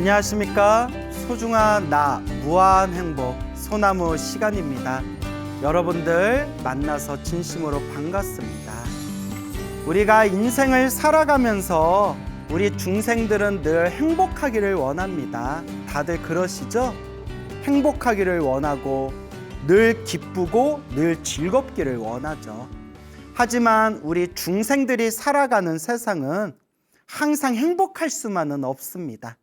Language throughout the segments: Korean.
안녕하십니까. 소중한 나 무한 행복 소나무 시간입니다. 여러분들 만나서 진심으로 반갑습니다. 우리가 인생을 살아가면서 우리 중생들은 늘 행복하기를 원합니다. 다들 그러시죠? 행복하기를 원하고 늘 기쁘고 늘 즐겁기를 원하죠. 하지만 우리 중생들이 살아가는 세상은 항상 행복할 수만은 없습니다.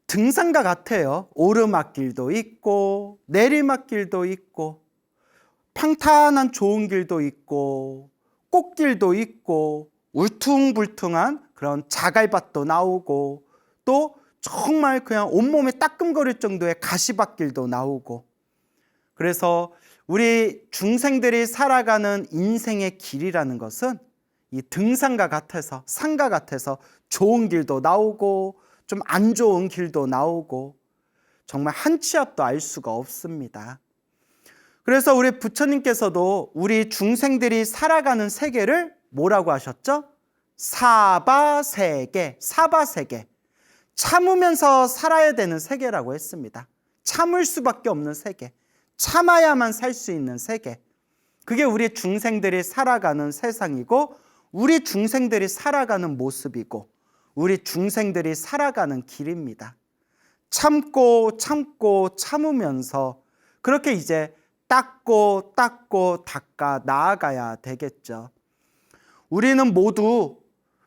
등산과 같아요. 오르막길도 있고 내리막길도 있고 평탄한 좋은 길도 있고 꽃길도 있고 울퉁불퉁한 그런 자갈밭도 나오고 또 정말 그냥 온몸에 따끔거릴 정도의 가시밭길도 나오고, 그래서 우리 중생들이 살아가는 인생의 길이라는 것은 이 등산과 같아서 산과 같아서 좋은 길도 나오고 좀 안 좋은 길도 나오고 정말 한 치 앞도 알 수가 없습니다. 그래서 우리 부처님께서도 우리 중생들이 살아가는 세계를 뭐라고 하셨죠? 사바세계, 사바세계. 참으면서 살아야 되는 세계라고 했습니다. 참을 수밖에 없는 세계, 참아야만 살 수 있는 세계. 그게 우리 중생들이 살아가는 세상이고 우리 중생들이 살아가는 모습이고 우리 중생들이 살아가는 길입니다. 참고 참고 참으면서 그렇게 이제 닦고 닦고 닦아 나아가야 되겠죠. 우리는 모두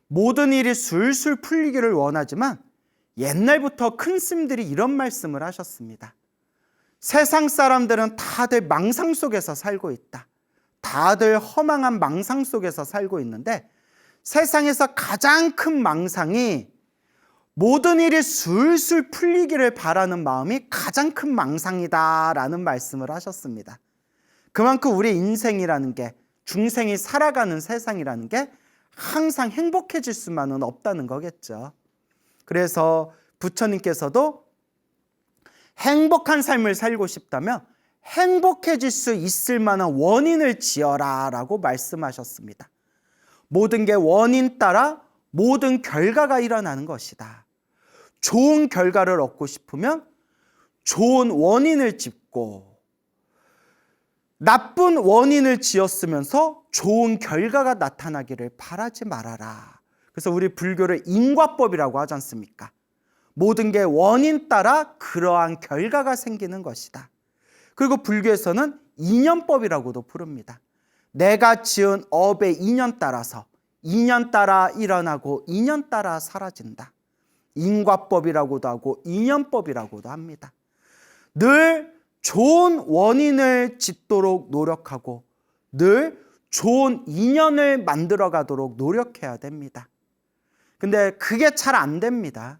모든 일이 술술 풀리기를 원하지만 옛날부터 큰 스님들이 이런 말씀을 하셨습니다. 세상 사람들은 다들 망상 속에서 살고 있다. 다들 허망한 망상 속에서 살고 있는데 세상에서 가장 큰 망상이 모든 일이 술술 풀리기를 바라는 마음이 가장 큰 망상이다라는 말씀을 하셨습니다. 그만큼 우리 인생이라는 게, 중생이 살아가는 세상이라는 게 항상 행복해질 수만은 없다는 거겠죠. 그래서 부처님께서도 행복한 삶을 살고 싶다면 행복해질 수 있을 만한 원인을 지어라 라고 말씀하셨습니다. 모든 게 원인 따라 모든 결과가 일어나는 것이다. 좋은 결과를 얻고 싶으면 좋은 원인을 짓고 나쁜 원인을 지었으면서 좋은 결과가 나타나기를 바라지 말아라. 그래서 우리 불교를 인과법이라고 하지 않습니까? 모든 게 원인 따라 그러한 결과가 생기는 것이다. 그리고 불교에서는 인연법이라고도 부릅니다. 내가 지은 업의 인연 따라서 인연 따라 일어나고 인연 따라 사라진다. 인과법이라고도 하고 인연법이라고도 합니다. 늘 좋은 원인을 짓도록 노력하고 늘 좋은 인연을 만들어 가도록 노력해야 됩니다. 근데 그게 잘 안 됩니다.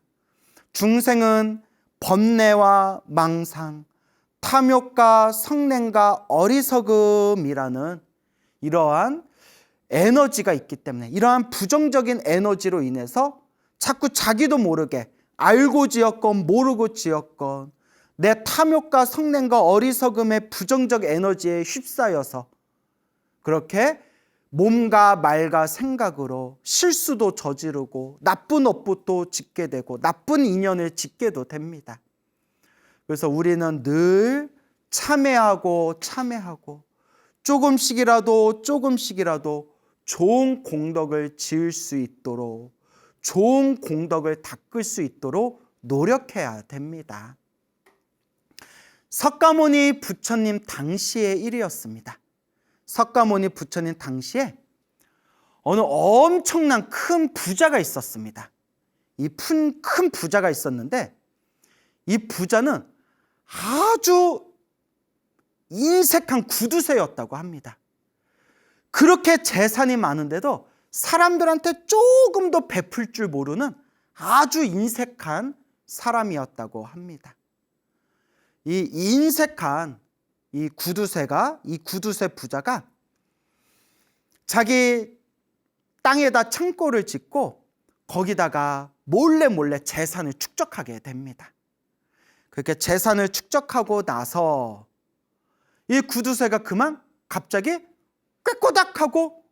중생은 번뇌와 망상, 탐욕과 성냄과 어리석음이라는 이러한 에너지가 있기 때문에, 이러한 부정적인 에너지로 인해서 자꾸 자기도 모르게 알고 지었건 모르고 지었건 내 탐욕과 성냄과 어리석음의 부정적 에너지에 휩싸여서 그렇게 몸과 말과 생각으로 실수도 저지르고 나쁜 업부도 짓게 되고 나쁜 인연을 짓게도 됩니다. 그래서 우리는 늘 참회하고 조금씩이라도 좋은 공덕을 지을 수 있도록, 좋은 공덕을 닦을 수 있도록 노력해야 됩니다. 석가모니 부처님 당시의 일이었습니다. 석가모니 부처님 당시에 어느 엄청난 큰 부자가 있었습니다. 이 큰 부자가 있었는데 이 부자는 아주 인색한 구두쇠였다고 합니다. 그렇게 재산이 많은데도 사람들한테 조금도 베풀 줄 모르는 아주 인색한 사람이었다고 합니다. 이 인색한 이 구두쇠 부자가 자기 땅에다 창고를 짓고 거기다가 몰래 재산을 축적하게 됩니다. 그렇게 재산을 축적하고 나서 이 구두쇠가 그만 갑자기 꾀꼬닥하고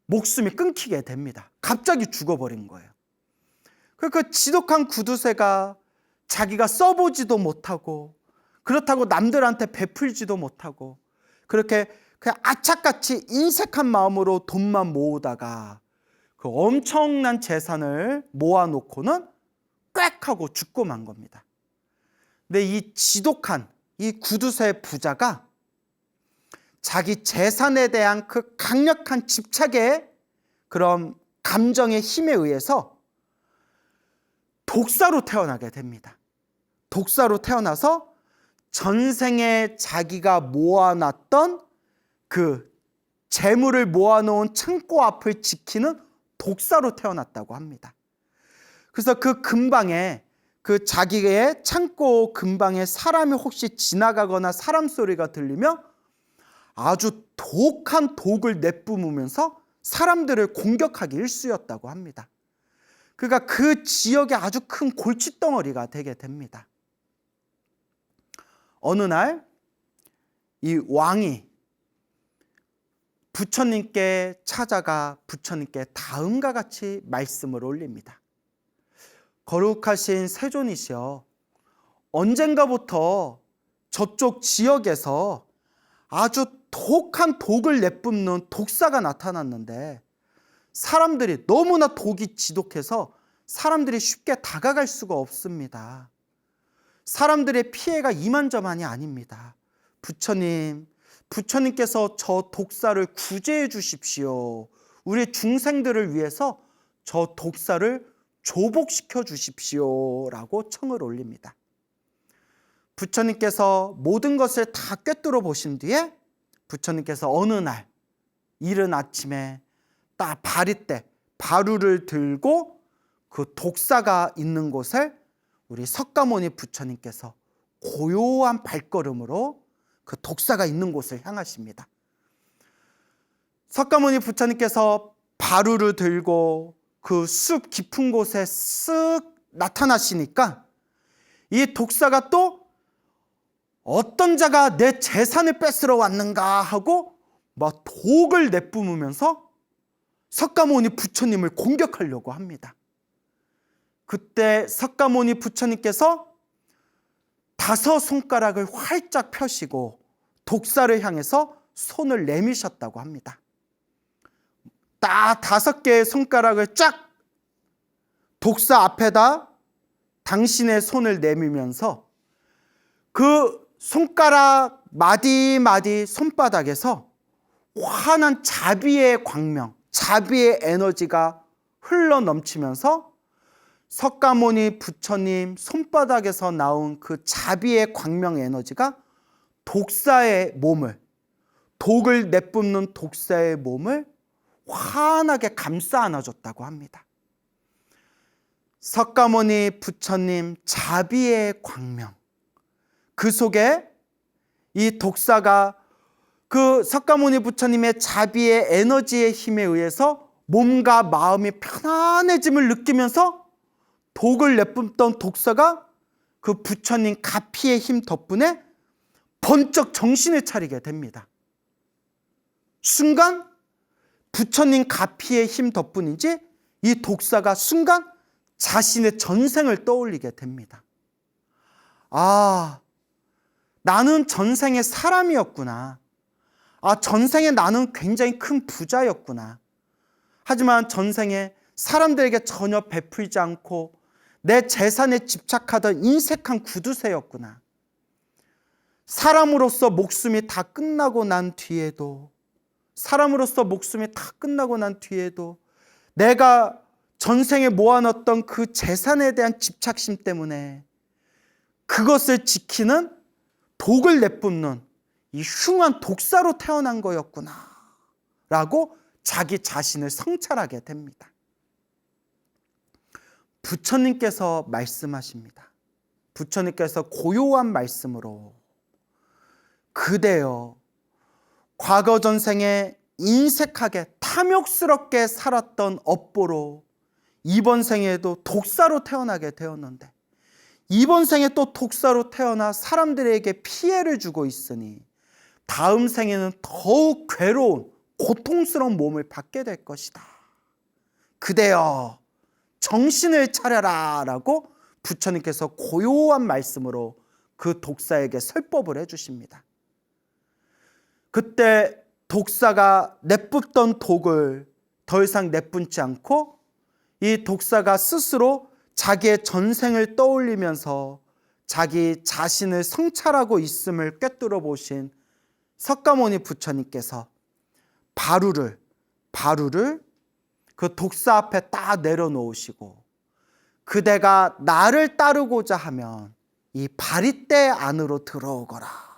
목숨이 끊기게 됩니다. 갑자기 죽어버린 거예요. 그 지독한 구두쇠가 자기가 써보지도 못하고 그렇다고 남들한테 베풀지도 못하고 그렇게 그냥 악착같이 인색한 마음으로 돈만 모으다가 그 엄청난 재산을 모아놓고는 꽥 하고 죽고 만 겁니다. 근데 이 지독한 이 구두쇠 부자가 자기 재산에 대한 그 강력한 집착의 그런 감정의 힘에 의해서 독사로 태어나게 됩니다. 독사로 태어나서 전생에 자기가 모아놨던 그 재물을 모아놓은 창고 앞을 지키는 독사로 태어났다고 합니다. 그래서 그 근방에 그 자기의 창고 근방에 사람이 혹시 지나가거나 사람 소리가 들리면 아주 독한 독을 내뿜으면서 사람들을 공격하기 일쑤였다고 합니다. 그러니까 그 지역에 아주 큰 골칫덩어리가 되게 됩니다. 어느 날 이 왕이 부처님께 찾아가 부처님께 다음과 같이 말씀을 올립니다. 거룩하신 세존이시여, 언젠가부터 저쪽 지역에서 아주 독한 독을 내뿜는 독사가 나타났는데 사람들이 너무나 독이 지독해서 사람들이 쉽게 다가갈 수가 없습니다. 사람들의 피해가 이만저만이 아닙니다. 부처님께서 저 독사를 구제해 주십시오. 우리 중생들을 위해서 저 독사를 조복시켜 주십시오 라고 청을 올립니다. 부처님께서 모든 것을 다 꿰뚫어 보신 뒤에 부처님께서 어느 날 이른 아침에 딱 바리떼 바루를 들고 그 독사가 있는 곳을 우리 석가모니 부처님께서 고요한 발걸음으로 그 독사가 있는 곳을 향하십니다. 석가모니 부처님께서 바루를 들고 그 숲 깊은 곳에 쓱 나타나시니까 이 독사가 또 어떤 자가 내 재산을 뺏으러 왔는가 하고 막 독을 내뿜으면서 석가모니 부처님을 공격하려고 합니다. 그때 석가모니 부처님께서 5 손가락을 활짝 펴시고 독사를 향해서 손을 내미셨다고 합니다. 딱 5개의 손가락을 쫙 독사 앞에다 당신의 손을 내밀면서 그 손가락 마디마디 손바닥에서 환한 자비의 광명, 자비의 에너지가 흘러넘치면서 석가모니 부처님 손바닥에서 나온 그 자비의 광명 에너지가 독사의 몸을, 독을 내뿜는 독사의 몸을 환하게 감싸 안아줬다고 합니다. 석가모니 부처님 자비의 광명, 그 속에 이 독사가 그 석가모니 부처님의 자비의 에너지의 힘에 의해서 몸과 마음이 편안해짐을 느끼면서 독을 내뿜던 독사가 그 부처님 가피의 힘 덕분에 번쩍 정신을 차리게 됩니다. 순간 부처님 가피의 힘 덕분인지 이 독사가 순간 자신의 전생을 떠올리게 됩니다. 아, 나는 전생에 사람이었구나. 아, 전생에 나는 굉장히 큰 부자였구나. 하지만 전생에 사람들에게 전혀 베풀지 않고 내 재산에 집착하던 인색한 구두쇠였구나. 사람으로서 목숨이 다 끝나고 난 뒤에도 내가 전생에 모아놨던 그 재산에 대한 집착심 때문에 그것을 지키는 독을 내뿜는 이 흉한 독사로 태어난 거였구나 라고 자기 자신을 성찰하게 됩니다. 부처님께서 말씀하십니다. 부처님께서 고요한 말씀으로 그대여 과거 전생에 인색하게 탐욕스럽게 살았던 업보로 이번 생에도 독사로 태어나게 되었는데 이번 생에 또 독사로 태어나 사람들에게 피해를 주고 있으니 다음 생에는 더욱 괴로운 고통스러운 몸을 받게 될 것이다. 그대여 정신을 차려라 라고 부처님께서 고요한 말씀으로 그 독사에게 설법을 해주십니다. 그때 독사가 내뿜던 독을 더 이상 내뿜지 않고 이 독사가 스스로 자기의 전생을 떠올리면서 자기 자신을 성찰하고 있음을 꿰뚫어 보신 석가모니 부처님께서 바루를 그 독사 앞에 딱 내려놓으시고, 그대가 나를 따르고자 하면 이 바리떼 안으로 들어오거라.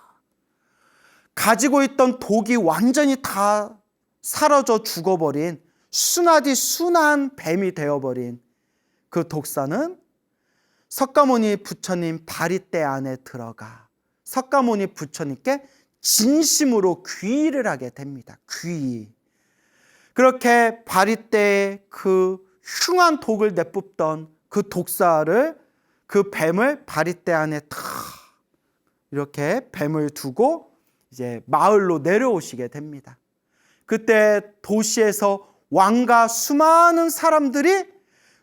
가지고 있던 독이 완전히 다 사라져 죽어버린 순하디 순한 뱀이 되어버린 그 독사는 석가모니 부처님 바리떼 안에 들어가 석가모니 부처님께 진심으로 귀의를 하게 됩니다. 귀의. 그렇게 바리떼의 그 흉한 독을 내뿜던 그 독사를, 그 뱀을 바리떼 안에 탁 이렇게 뱀을 두고 이제 마을로 내려오시게 됩니다. 그때 도시에서 왕과 수많은 사람들이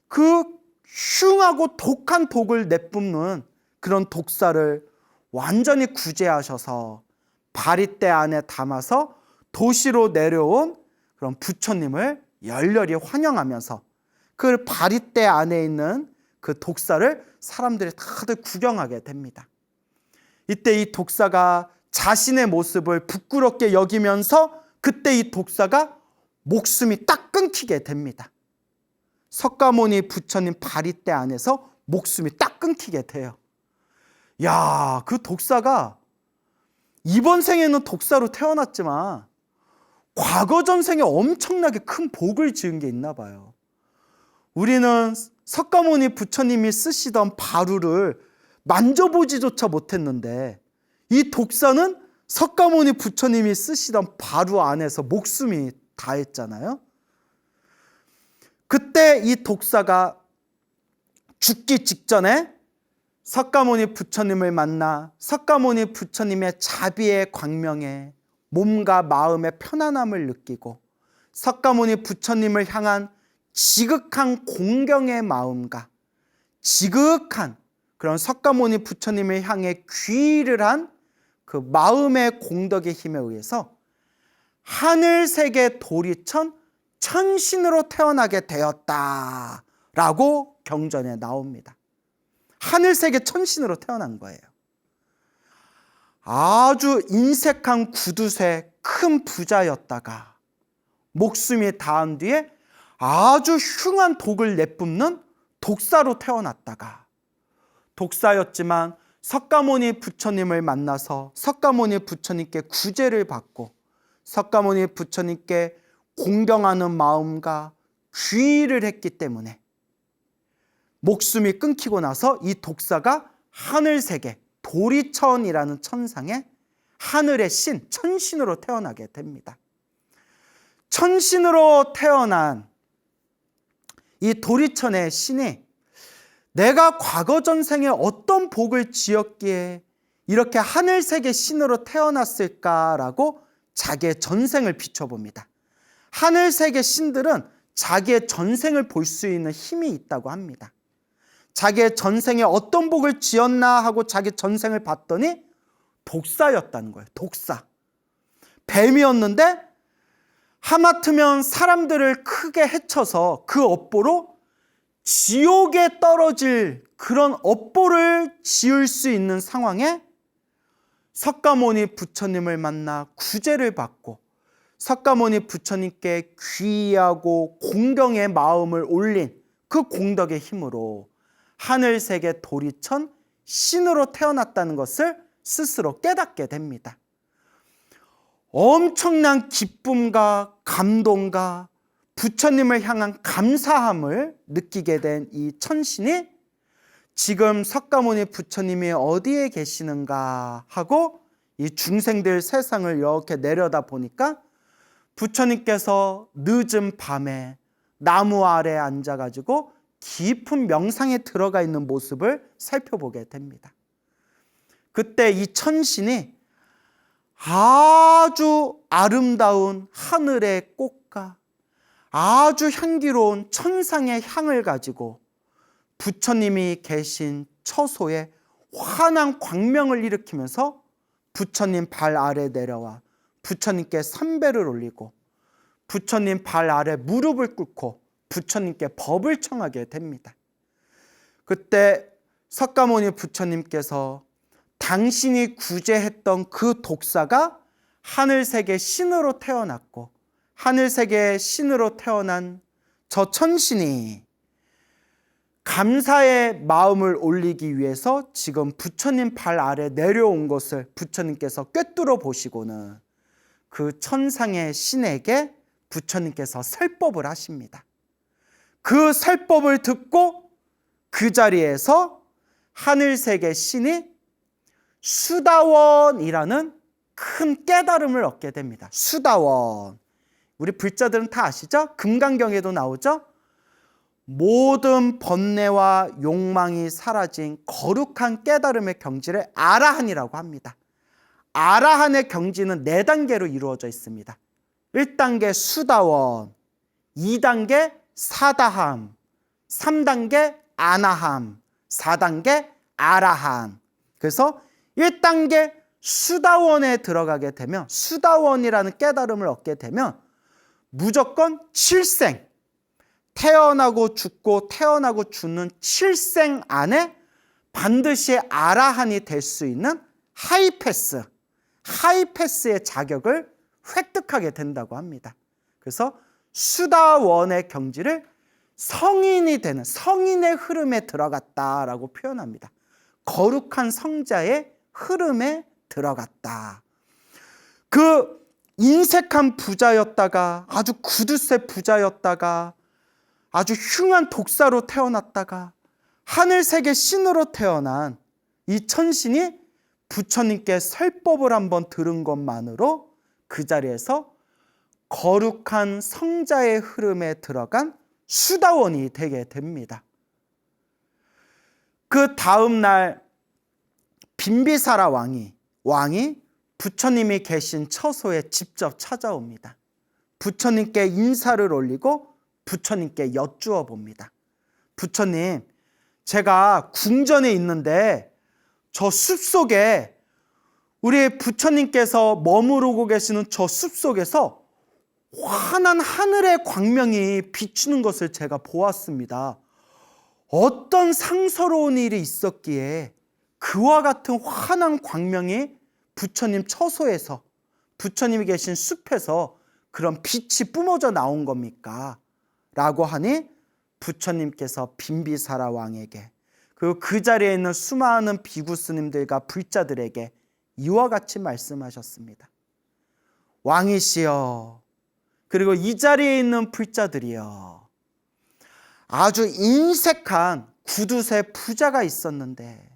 그 흉하고 독한 독을 내뿜는 그런 독사를 완전히 구제하셔서 바리떼 안에 담아서 도시로 내려온 그런 부처님을 열렬히 환영하면서 그 바리떼 안에 있는 그 독사를 사람들이 다들 구경하게 됩니다. 이때 이 독사가 자신의 모습을 부끄럽게 여기면서 그때 이 독사가 목숨이 딱 끊기게 됩니다. 석가모니 부처님 바리떼 안에서 목숨이 딱 끊기게 돼요. 야, 그 독사가 이번 생에는 독사로 태어났지만 과거 전생에 엄청나게 큰 복을 지은 게 있나 봐요. 우리는 석가모니 부처님이 쓰시던 바루를 만져보지조차 못했는데 이 독사는 석가모니 부처님이 쓰시던 바루 안에서 목숨이 다했잖아요. 그때 이 독사가 죽기 직전에 석가모니 부처님을 만나 석가모니 부처님의 자비의 광명에 몸과 마음의 편안함을 느끼고 석가모니 부처님을 향한 지극한 공경의 마음과 지극한 그런 석가모니 부처님을 향해 귀의를 한 그 마음의 공덕의 힘에 의해서 하늘세계 도리천 천신으로 태어나게 되었다라고 경전에 나옵니다. 하늘세계 천신으로 태어난 거예요. 아주 인색한 구두쇠 큰 부자였다가 목숨이 닿은 뒤에 아주 흉한 독을 내뿜는 독사로 태어났다가 독사였지만 석가모니 부처님을 만나서 석가모니 부처님께 구제를 받고 석가모니 부처님께 공경하는 마음과 귀의를 했기 때문에 목숨이 끊기고 나서 이 독사가 하늘세계 도리천이라는 천상에 하늘의 신, 천신으로 태어나게 됩니다. 천신으로 태어난 이 도리천의 신이 내가 과거 전생에 어떤 복을 지었기에 이렇게 하늘세계 신으로 태어났을까라고 자기의 전생을 비춰봅니다. 하늘세계 신들은 자기의 전생을 볼 수 있는 힘이 있다고 합니다. 자기의 전생에 어떤 복을 지었나 하고 자기 전생을 봤더니 독사였다는 거예요. 독사. 뱀이었는데 하마터면 사람들을 크게 해쳐서 그 업보로 지옥에 떨어질 그런 업보를 지을 수 있는 상황에 석가모니 부처님을 만나 구제를 받고 석가모니 부처님께 귀의하고 공경의 마음을 올린 그 공덕의 힘으로 하늘세계 도리천 신으로 태어났다는 것을 스스로 깨닫게 됩니다. 엄청난 기쁨과 감동과 부처님을 향한 감사함을 느끼게 된 이 천신이 지금 석가모니 부처님이 어디에 계시는가 하고 이 중생들 세상을 이렇게 내려다 보니까 부처님께서 늦은 밤에 나무 아래에 앉아가지고 깊은 명상에 들어가 있는 모습을 살펴보게 됩니다. 그때 이 천신이 아주 아름다운 하늘의 꽃과 아주 향기로운 천상의 향을 가지고 부처님이 계신 처소에 환한 광명을 일으키면서 부처님 발 아래 내려와 부처님께 삼배를 올리고 부처님 발 아래 무릎을 꿇고 부처님께 법을 청하게 됩니다. 그때 석가모니 부처님께서 당신이 구제했던 그 독사가 하늘세계 신으로 태어났고 하늘세계 신으로 태어난 저 천신이 감사의 마음을 올리기 위해서 지금 부처님 발 아래 내려온 것을 부처님께서 꿰뚫어 보시고는 그 천상의 신에게 부처님께서 설법을 하십니다. 그 설법을 듣고 그 자리에서 하늘세계 신이 수다원이라는 큰 깨달음을 얻게 됩니다. 수다원. 우리 불자들은 다 아시죠? 금강경에도 나오죠? 모든 번뇌와 욕망이 사라진 거룩한 깨달음의 경지를 아라한이라고 합니다. 아라한의 경지는 4단계로 이루어져 있습니다. 1단계 수다원, 2단계 사다함, 3단계 아나함, 4단계 아라한. 그래서 1단계 수다원에 들어가게 되면, 수다원이라는 깨달음을 얻게 되면 무조건 7생, 태어나고 죽고 태어나고 죽는 7생 안에 반드시 아라한이 될 수 있는 하이패스의 자격을 획득하게 된다고 합니다. 그래서 수다원의 경지를 성인이 되는, 성인의 흐름에 들어갔다라고 표현합니다. 거룩한 성자의 흐름에 들어갔다. 그 인색한 부자였다가 아주 구두쇠 부자였다가 아주 흉한 독사로 태어났다가 하늘세계 신으로 태어난 이 천신이 부처님께 설법을 한번 들은 것만으로 그 자리에서 거룩한 성자의 흐름에 들어간 수다원이 되게 됩니다. 그 다음 날 빈비사라 왕이 부처님이 계신 처소에 직접 찾아옵니다. 부처님께 인사를 올리고 부처님께 여쭈어 봅니다. 부처님, 제가 궁전에 있는데 저 숲속에 우리 부처님께서 머무르고 계시는 저 숲속에서 환한 하늘의 광명이 비추는 것을 제가 보았습니다. 어떤 상서로운 일이 있었기에 그와 같은 환한 광명이 부처님 처소에서, 부처님이 계신 숲에서 그런 빛이 뿜어져 나온 겁니까? 라고 하니 부처님께서 빈비사라 왕에게, 그리고 그 자리에 있는 수많은 비구 스님들과 불자들에게 이와 같이 말씀하셨습니다. 왕이시여, 그리고 이 자리에 있는 불자들이여, 아주 인색한 구두쇠 부자가 있었는데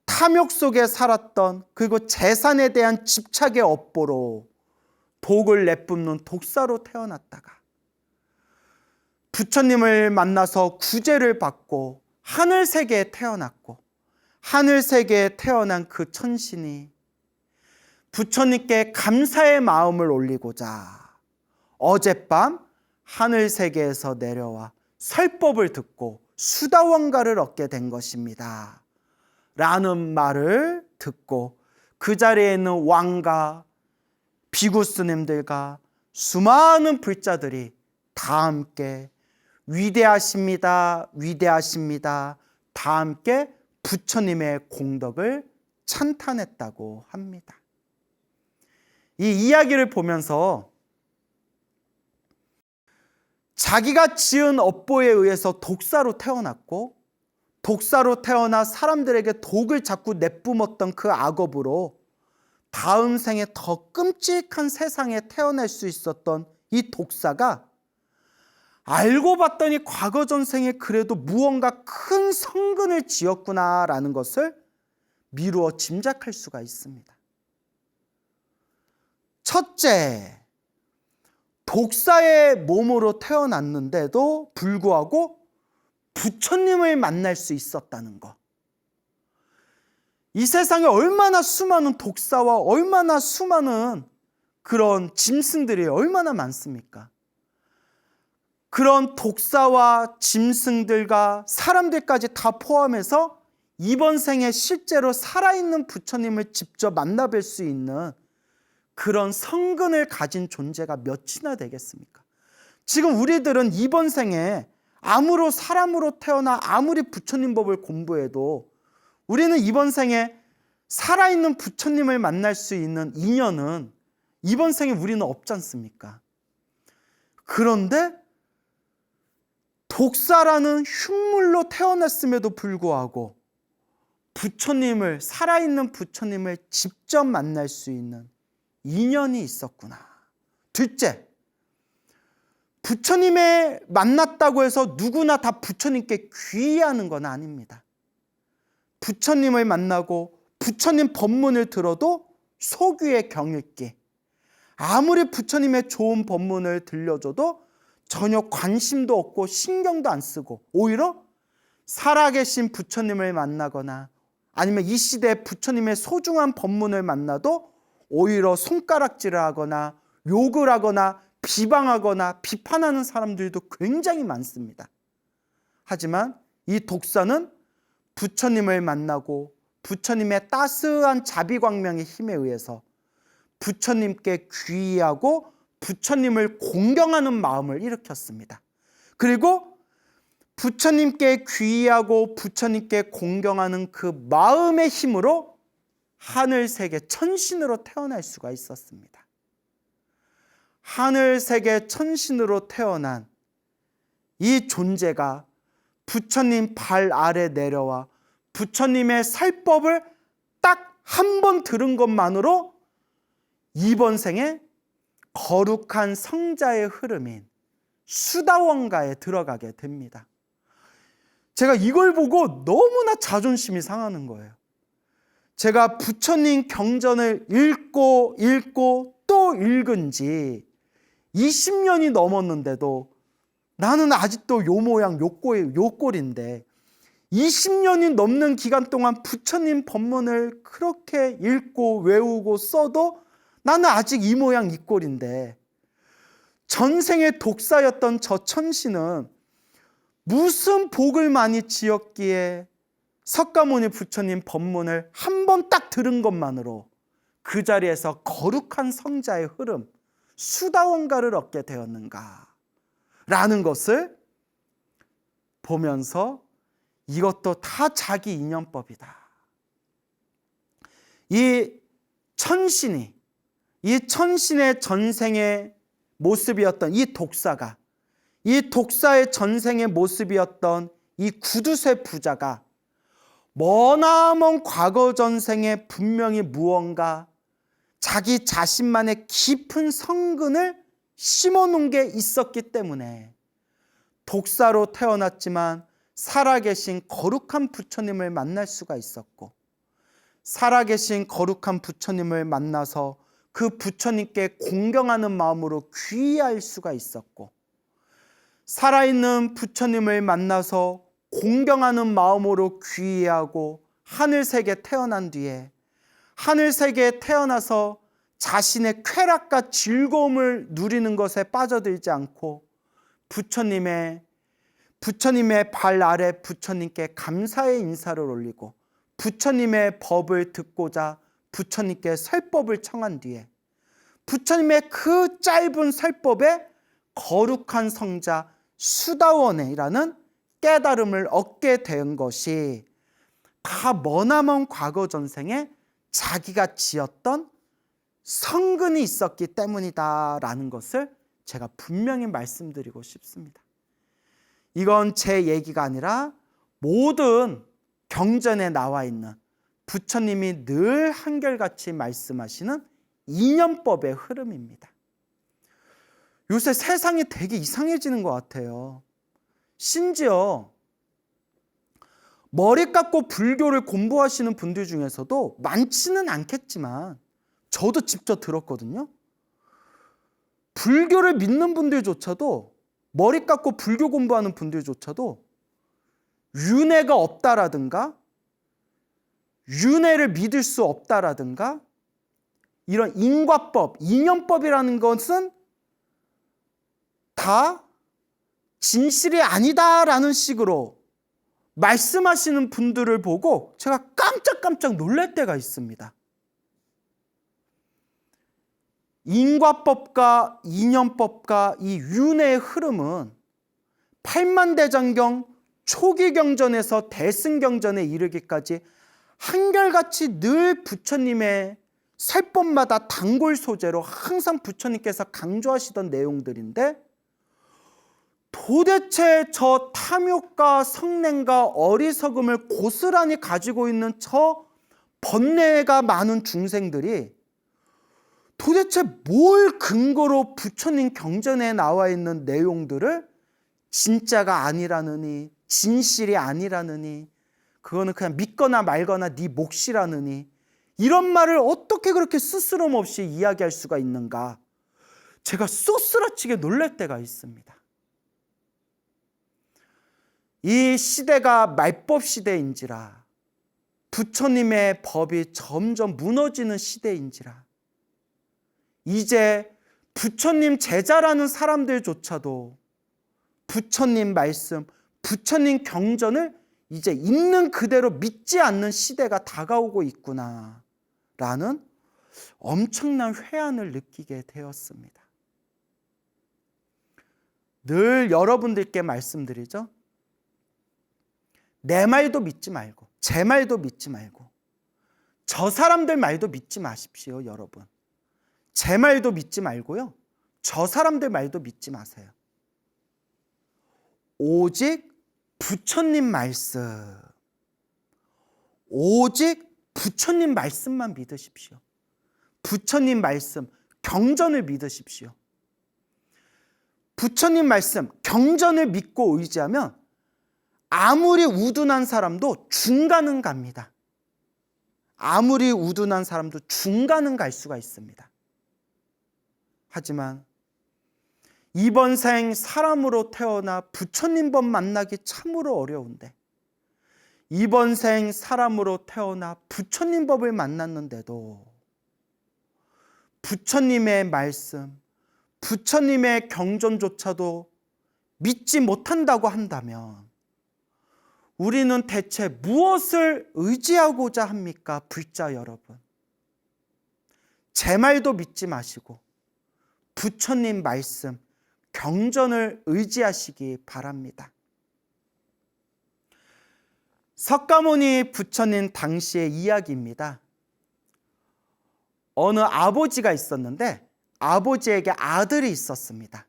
탐욕 속에 살았던, 그리고 재산에 대한 집착의 업보로 독을 내뿜는 독사로 태어났다가 부처님을 만나서 구제를 받고 하늘세계에 태어났고, 하늘세계에 태어난 그 천신이 부처님께 감사의 마음을 올리고자 어젯밤 하늘세계에서 내려와 설법을 듣고 수다원가를 얻게 된 것입니다 라는 말을 듣고 그 자리에 있는 왕과 비구 스님들과 수많은 불자들이 다 함께 위대하십니다, 위대하십니다, 다 함께 부처님의 공덕을 찬탄했다고 합니다. 이 이야기를 보면서 자기가 지은 업보에 의해서 독사로 태어났고, 독사로 태어나 사람들에게 독을 자꾸 내뿜었던 그 악업으로 다음 생에 더 끔찍한 세상에 태어날 수 있었던 이 독사가 알고 봤더니 과거 전생에 그래도 무언가 큰 성근을 지었구나라는 것을 미루어 짐작할 수가 있습니다. 첫째, 독사의 몸으로 태어났는데도 불구하고 부처님을 만날 수 있었다는 것. 이 세상에 얼마나 수많은 독사와 얼마나 수많은 그런 짐승들이 얼마나 많습니까? 그런 독사와 짐승들과 사람들까지 다 포함해서 이번 생에 실제로 살아있는 부처님을 직접 만나뵐 수 있는 그런 성근을 가진 존재가 몇이나 되겠습니까? 지금 우리들은 이번 생에 아무로 사람으로 태어나 아무리 부처님 법을 공부해도 우리는 이번 생에 살아있는 부처님을 만날 수 있는 인연은 이번 생에 우리는 없지 않습니까? 그런데 독사라는 흉물로 태어났음에도 불구하고 부처님을, 살아있는 부처님을 직접 만날 수 있는 인연이 있었구나. 둘째, 부처님을 만났다고 해서 누구나 다 부처님께 귀의하는 건 아닙니다. 부처님을 만나고 부처님 법문을 들어도 소귀의 경읽기, 아무리 부처님의 좋은 법문을 들려줘도 전혀 관심도 없고 신경도 안 쓰고 오히려 살아계신 부처님을 만나거나 아니면 이 시대에 부처님의 소중한 법문을 만나도 오히려 손가락질을 하거나 욕을 하거나 비방하거나 비판하는 사람들도 굉장히 많습니다. 하지만 이 독사는 부처님을 만나고 부처님의 따스한 자비광명의 힘에 의해서 부처님께 귀의하고 부처님을 공경하는 마음을 일으켰습니다. 그리고 부처님께 귀의하고 부처님께 공경하는 그 마음의 힘으로 하늘세계 천신으로 태어날 수가 있었습니다. 하늘세계 천신으로 태어난 이 존재가 부처님 발 아래 내려와 부처님의 살법을 딱 한 번 들은 것만으로 이번 생에 거룩한 성자의 흐름인 수다원가에 들어가게 됩니다. 제가 이걸 보고 너무나 자존심이 상하는 거예요. 제가 부처님 경전을 읽고 또 읽은 지 20년이 넘었는데도 나는 아직도 요 모양 요 꼴인데 20년이 넘는 기간 동안 부처님 법문을 그렇게 읽고 외우고 써도 나는 아직 이 모양 이 꼴인데 전생에 독사였던 저 천신은 무슨 복을 많이 지었기에 석가모니 부처님 법문을 한 번 딱 들은 것만으로 그 자리에서 거룩한 성자의 흐름, 수다원가를 얻게 되었는가 라는 것을 보면서 이것도 다 자기 인연법이다. 이 천신의 전생의 모습이었던 이 독사가, 이 독사의 전생의 모습이었던 이 구두쇠 부자가 머나먼 과거 전생에 분명히 무언가 자기 자신만의 깊은 성근을 심어놓은 게 있었기 때문에 독사로 태어났지만 살아계신 거룩한 부처님을 만날 수가 있었고, 살아계신 거룩한 부처님을 만나서 그 부처님께 공경하는 마음으로 귀의할 수가 있었고, 살아있는 부처님을 만나서 공경하는 마음으로 귀의하고 하늘세계에 태어난 뒤에 하늘세계에 태어나서 자신의 쾌락과 즐거움을 누리는 것에 빠져들지 않고 부처님의 발 아래 부처님께 감사의 인사를 올리고 부처님의 법을 듣고자 부처님께 설법을 청한 뒤에 부처님의 그 짧은 설법에 거룩한 성자 수다원이라는 깨달음을 얻게 된 것이 다 머나먼 과거 전생에 자기가 지었던 성근이 있었기 때문이다라는 것을 제가 분명히 말씀드리고 싶습니다. 이건 제 얘기가 아니라 모든 경전에 나와 있는 부처님이 늘 한결같이 말씀하시는 인연법의 흐름입니다. 요새 세상이 되게 이상해지는 것 같아요. 심지어 머리 깎고 불교를 공부하시는 분들 중에서도 많지는 않겠지만 저도 직접 들었거든요. 불교를 믿는 분들조차도, 머리 깎고 불교 공부하는 분들조차도 윤회가 없다라든가 윤회를 믿을 수 없다라든가 이런 인과법, 인연법이라는 것은 다 진실이 아니다라는 식으로 말씀하시는 분들을 보고 제가 깜짝깜짝 놀랄 때가 있습니다. 인과법과 이념법과 이 윤회의 흐름은 팔만대장경 초기 경전에서 대승경전에 이르기까지 한결같이 늘 부처님의 설법마다 단골 소재로 항상 부처님께서 강조하시던 내용들인데, 도대체 저 탐욕과 성냄과 어리석음을 고스란히 가지고 있는 저 번뇌가 많은 중생들이 도대체 뭘 근거로 부처님 경전에 나와 있는 내용들을 진짜가 아니라느니, 진실이 아니라느니, 그거는 그냥 믿거나 말거나 네 몫이라느니, 이런 말을 어떻게 그렇게 스스럼 없이 이야기할 수가 있는가, 제가 쏘스라치게 놀랄 때가 있습니다. 이 시대가 말법 시대인지라, 부처님의 법이 점점 무너지는 시대인지라, 이제 부처님 제자라는 사람들조차도 부처님 말씀, 부처님 경전을 이제 있는 그대로 믿지 않는 시대가 다가오고 있구나라는 엄청난 회한을 느끼게 되었습니다. 늘 여러분들께 말씀드리죠. 내 말도 믿지 말고, 제 말도 믿지 말고, 저 사람들 말도 믿지 마십시오, 여러분. 제 말도 믿지 말고요, 저 사람들 말도 믿지 마세요. 오직 부처님 말씀, 오직 부처님 말씀만 믿으십시오. 부처님 말씀, 경전을 믿으십시오. 부처님 말씀, 경전을 믿고 의지하면 아무리 우둔한 사람도 중간은 갑니다. 아무리 우둔한 사람도 중간은 갈 수가 있습니다. 하지만 이번 생 사람으로 태어나 부처님 법 만나기 참으로 어려운데, 이번 생 사람으로 태어나 부처님 법을 만났는데도 부처님의 말씀, 부처님의 경전조차도 믿지 못한다고 한다면 우리는 대체 무엇을 의지하고자 합니까? 불자 여러분, 제 말도 믿지 마시고 부처님 말씀, 경전을 의지하시기 바랍니다. 석가모니 부처님 당시의 이야기입니다. 어느 아버지가 있었는데 아버지에게 아들이 있었습니다.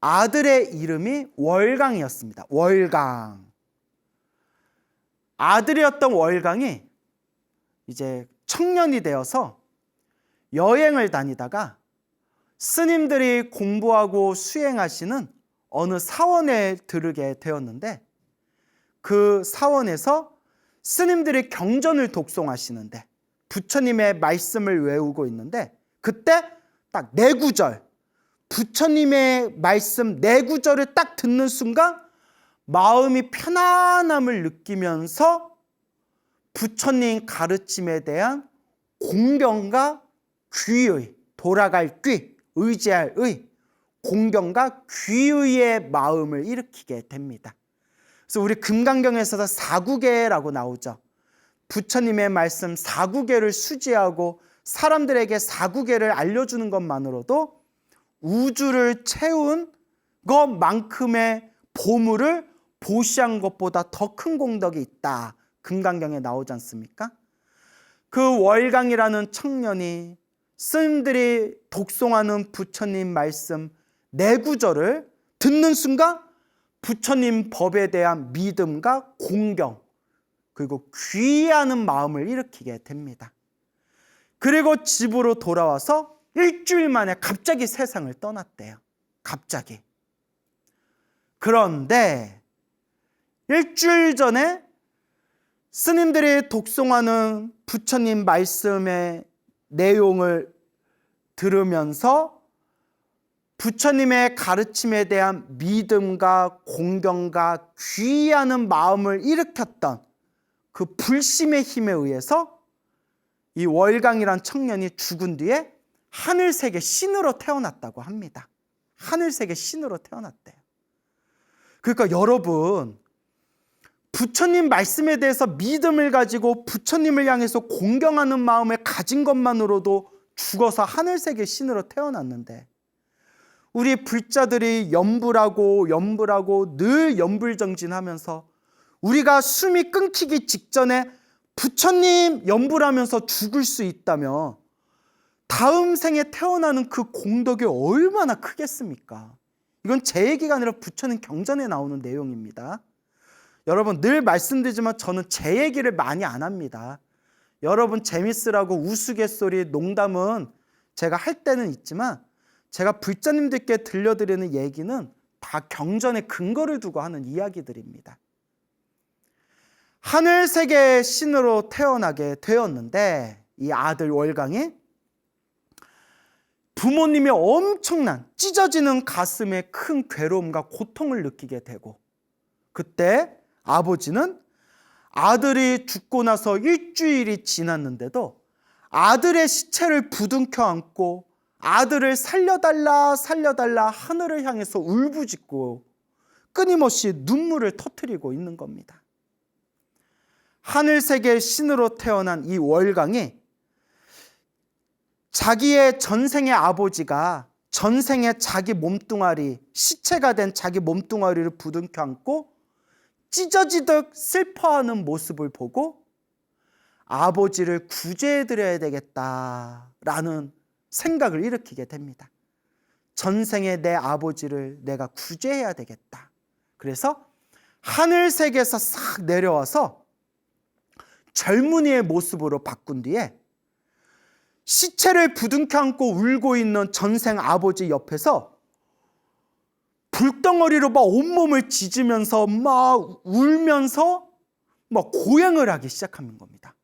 아들의 이름이 월강이었습니다. 월강. 아들이었던 월강이 이제 청년이 되어서 여행을 다니다가 스님들이 공부하고 수행하시는 어느 사원에 들르게 되었는데, 그 사원에서 스님들이 경전을 독송하시는데 부처님의 말씀을 외우고 있는데, 그때 딱 네 구절, 부처님의 말씀 네 구절을 딱 듣는 순간 마음이 편안함을 느끼면서 부처님 가르침에 대한 공경과 귀의, 돌아갈 귀, 의지할 의, 공경과 귀의의 마음을 일으키게 됩니다. 그래서 우리 금강경에서도 사구계라고 나오죠. 부처님의 말씀 사구계를 수지하고 사람들에게 사구계를 알려주는 것만으로도 우주를 채운 것만큼의 보물을 보시한 것보다 더 큰 공덕이 있다, 금강경에 나오지 않습니까? 그 월강이라는 청년이 스님들이 독송하는 부처님 말씀 네 구절을 듣는 순간 부처님 법에 대한 믿음과 공경, 그리고 귀의하는 마음을 일으키게 됩니다. 그리고 집으로 돌아와서 일주일 만에 갑자기 세상을 떠났대요. 갑자기. 그런데 일주일 전에 스님들이 독송하는 부처님 말씀의 내용을 들으면서 부처님의 가르침에 대한 믿음과 공경과 귀의하는 마음을 일으켰던 그 불심의 힘에 의해서 이 월강이란 청년이 죽은 뒤에 하늘세계 신으로 태어났다고 합니다. 하늘세계 신으로 태어났대요. 그러니까 여러분, 부처님 말씀에 대해서 믿음을 가지고 부처님을 향해서 공경하는 마음을 가진 것만으로도 죽어서 하늘세계 신으로 태어났는데, 우리 불자들이 염불하고 늘 염불정진하면서 우리가 숨이 끊기기 직전에 부처님 염불하면서 죽을 수 있다면 다음 생에 태어나는 그 공덕이 얼마나 크겠습니까? 이건 제 얘기가 아니라 부처님 경전에 나오는 내용입니다. 여러분, 늘 말씀드리지만 저는 제 얘기를 많이 안 합니다. 여러분 재밌으라고 우스갯소리, 농담은 제가 할 때는 있지만 제가 불자님들께 들려드리는 얘기는 다 경전에 근거를 두고 하는 이야기들입니다. 하늘세계의 신으로 태어나게 되었는데, 이 아들 월강이 부모님의 엄청난 찢어지는 가슴에 큰 괴로움과 고통을 느끼게 되고, 그때 아버지는 아들이 죽고 나서 일주일이 지났는데도 아들의 시체를 부둥켜 안고 아들을 살려달라 하늘을 향해서 울부짖고 끊임없이 눈물을 터뜨리고 있는 겁니다. 하늘세계의 신으로 태어난 이 월강이 자기의 전생의 아버지가 전생에 자기 몸뚱아리, 시체가 된 자기 몸뚱아리를 부둥켜 안고 찢어지듯 슬퍼하는 모습을 보고 아버지를 구제해드려야 되겠다라는 생각을 일으키게 됩니다. 전생에 내 아버지를 내가 구제해야 되겠다. 그래서 하늘세계에서 싹 내려와서 젊은이의 모습으로 바꾼 뒤에 시체를 부둥켜 안고 울고 있는 전생 아버지 옆에서 불덩어리로 막 온몸을 짖으면서 막 울면서 막 고행을 하기 시작하는 겁니다.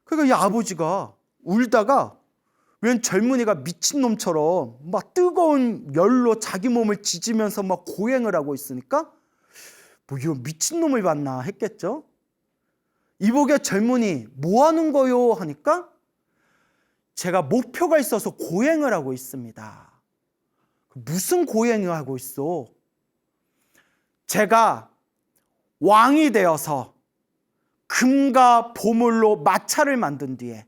그러니까 이 아버지가 울다가 웬 젊은이가 미친놈처럼 막 뜨거운 열로 자기 몸을 짖으면서 막 고행을 하고 있으니까 뭐 이런 미친놈을 봤나 했겠죠. 이보게 젊은이 뭐 하는 거요? 하니까 제가 목표가 있어서 고행을 하고 있습니다. 무슨 고행을 하고 있어? 제가 왕이 되어서 금과 보물로 마차를 만든 뒤에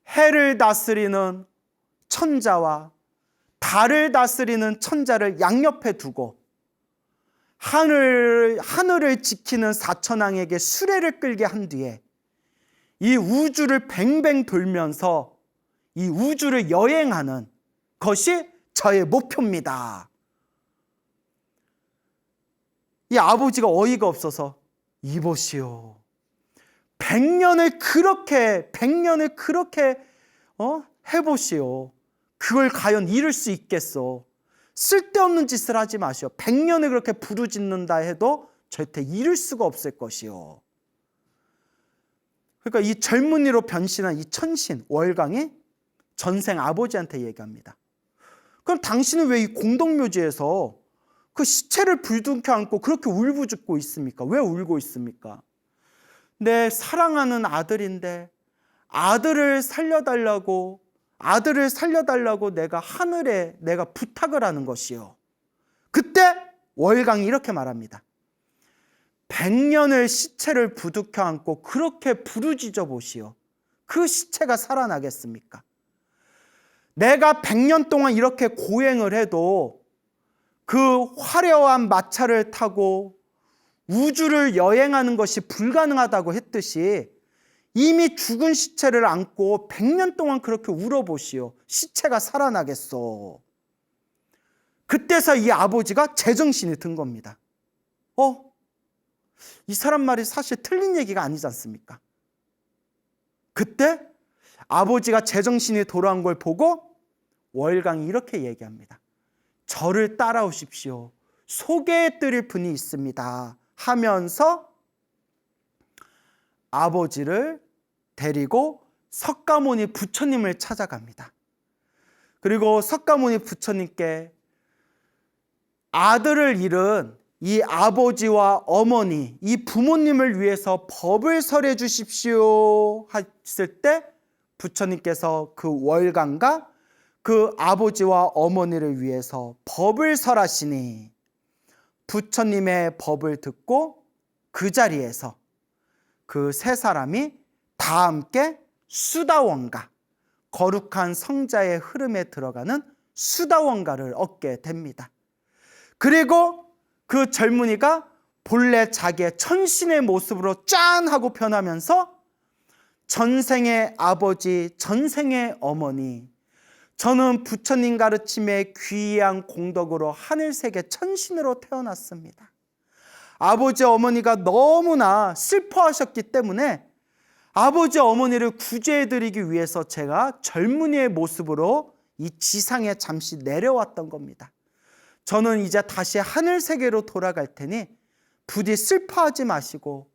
해를 다스리는 천자와 달을 다스리는 천자를 양옆에 두고 하늘을 지키는 사천왕에게 수레를 끌게 한 뒤에 이 우주를 뱅뱅 돌면서 이 우주를 여행하는 것이 저의 목표입니다. 이 아버지가 어이가 없어서 이보시오. 100년을 그렇게 해보시오. 그걸 과연 이룰 수 있겠소? 쓸데없는 짓을 하지 마시오. 100년을 그렇게 부르짖는다 해도 절대 이룰 수가 없을 것이오. 그러니까 이 젊은이로 변신한 이 천신 월강이 전생 아버지한테 얘기합니다. 그럼 당신은 왜 이 공덕묘지에서 그 시체를 부둥켜 안고 그렇게 울부짖고 있습니까? 왜 울고 있습니까? 내 사랑하는 아들인데 아들을 살려달라고 내가 하늘에 내가 부탁을 하는 것이요. 그때 월강이 이렇게 말합니다. 100년을 시체를 부둥켜 안고 그렇게 부르짖어 보시오. 그 시체가 살아나겠습니까? 내가 100년 동안 이렇게 고행을 해도 그 화려한 마차를 타고 우주를 여행하는 것이 불가능하다고 했듯이 이미 죽은 시체를 안고 100년 동안 그렇게 울어보시오. 시체가 살아나겠소. 그때서 이 아버지가 제정신이 든 겁니다. 이 사람 말이 사실 틀린 얘기가 아니지 않습니까? 그때 아버지가 제정신이 돌아온 걸 보고 월강이 이렇게 얘기합니다. 저를 따라오십시오. 소개해드릴 분이 있습니다. 하면서 아버지를 데리고 석가모니 부처님을 찾아갑니다. 그리고 석가모니 부처님께 아들을 잃은 이 아버지와 어머니, 이 부모님을 위해서 법을 설해 주십시오 했을 때 부처님께서 그 월강과 그 아버지와 어머니를 위해서 법을 설하시니 부처님의 법을 듣고 그 자리에서 그 세 사람이 다 함께 수다원가, 거룩한 성자의 흐름에 들어가는 수다원가를 얻게 됩니다. 그리고 그 젊은이가 본래 자기의 천신의 모습으로 짠 하고 변하면서 전생의 아버지, 전생의 어머니, 저는 부처님 가르침의 귀한 공덕으로 하늘세계 천신으로 태어났습니다. 아버지 어머니가 너무나 슬퍼하셨기 때문에 아버지 어머니를 구제해드리기 위해서 제가 젊은이의 모습으로 이 지상에 잠시 내려왔던 겁니다. 저는 이제 다시 하늘세계로 돌아갈 테니 부디 슬퍼하지 마시고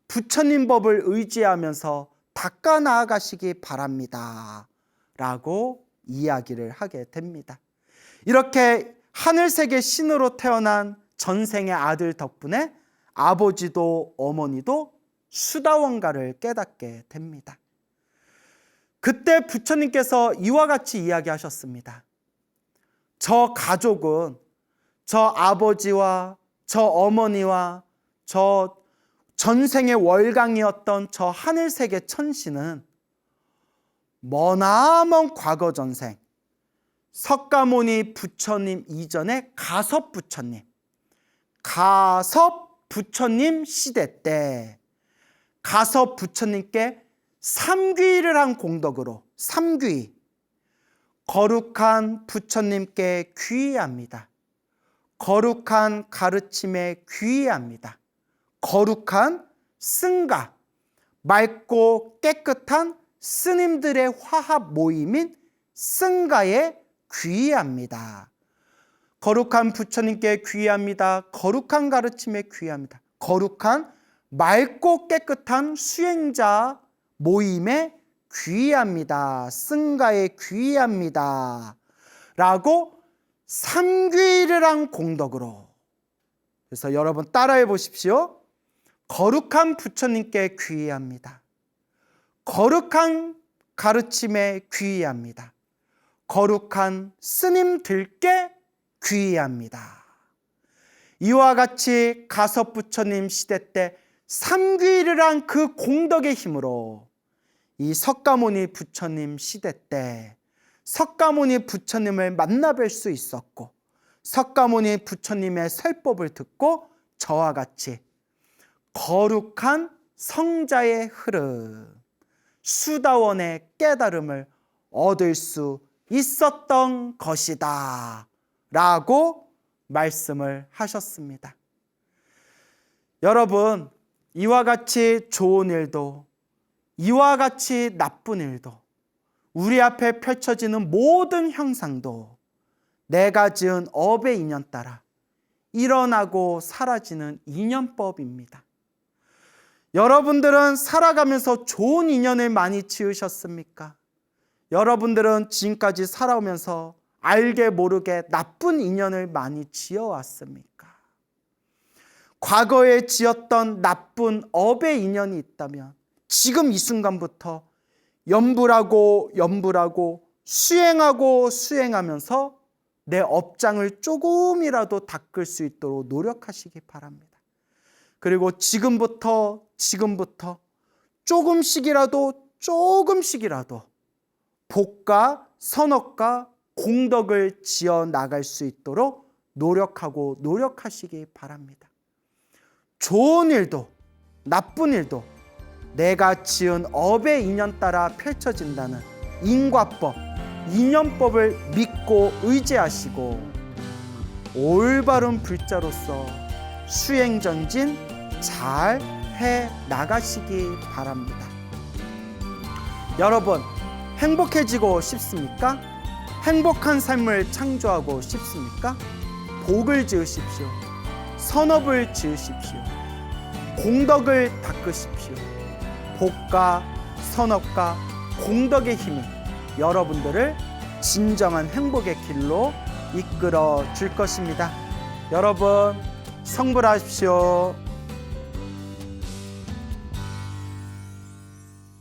부처님 법을 의지하면서 닦아 나아가시기 바랍니다 라고 이야기를 하게 됩니다. 이렇게 하늘세계 신으로 태어난 전생의 아들 덕분에 아버지도 어머니도 수다원가를 깨닫게 됩니다. 그때 부처님께서 이와 같이 이야기하셨습니다. 저 가족은 저 아버지와 저 어머니와 저 전생의 월강이었던 저 하늘세계 천신은 머나먼 과거 전생 석가모니 부처님 이전의 가섭 부처님 시대 때 가섭 부처님께 삼귀를 한 공덕으로 삼귀, 거룩한 부처님께 귀의합니다. 거룩한 가르침에 귀의합니다. 거룩한 승가, 맑고 깨끗한 스님들의 화합 모임인 승가에 귀의합니다. 거룩한 부처님께 귀의합니다. 거룩한 가르침에 귀의합니다. 거룩한 맑고 깨끗한 수행자 모임에 귀의합니다. 승가에 귀의합니다 라고 삼귀를 한 공덕으로. 그래서 여러분 따라해 보십시오. 거룩한 부처님께 귀의합니다. 거룩한 가르침에 귀의합니다. 거룩한 스님들께 귀의합니다. 이와 같이 가섭 부처님 시대 때 삼귀를 한 그 공덕의 힘으로 이 석가모니 부처님 시대 때 석가모니 부처님을 만나뵐 수 있었고, 석가모니 부처님의 설법을 듣고 저와 같이 거룩한 성자의 흐름, 수다원의 깨달음을 얻을 수 있었던 것이다 라고 말씀을 하셨습니다. 여러분, 이와 같이 좋은 일도 이와 같이 나쁜 일도 우리 앞에 펼쳐지는 모든 형상도 내가 지은 업의 인연 따라 일어나고 사라지는 인연법입니다. 여러분들은 살아가면서 좋은 인연을 많이 지으셨습니까? 여러분들은 지금까지 살아오면서 알게 모르게 나쁜 인연을 많이 지어왔습니까? 과거에 지었던 나쁜 업의 인연이 있다면 지금 이 순간부터 염불하고 수행하면서 내 업장을 조금이라도 닦을 수 있도록 노력하시기 바랍니다. 그리고 지금부터 조금씩이라도 복과 선업과 공덕을 지어 나갈 수 있도록 노력하시기 바랍니다. 좋은 일도 나쁜 일도 내가 지은 업의 인연 따라 펼쳐진다는 인과법, 인연법을 믿고 의지하시고 올바른 불자로서 수행전진 잘 해 나가시기 바랍니다. 여러분, 행복해지고 싶습니까? 행복한 삶을 창조하고 싶습니까? 복을 지으십시오. 선업을 지으십시오. 공덕을 닦으십시오. 복과 선업과 공덕의 힘이 여러분들을 진정한 행복의 길로 이끌어 줄 것입니다. 여러분, 성불하십시오.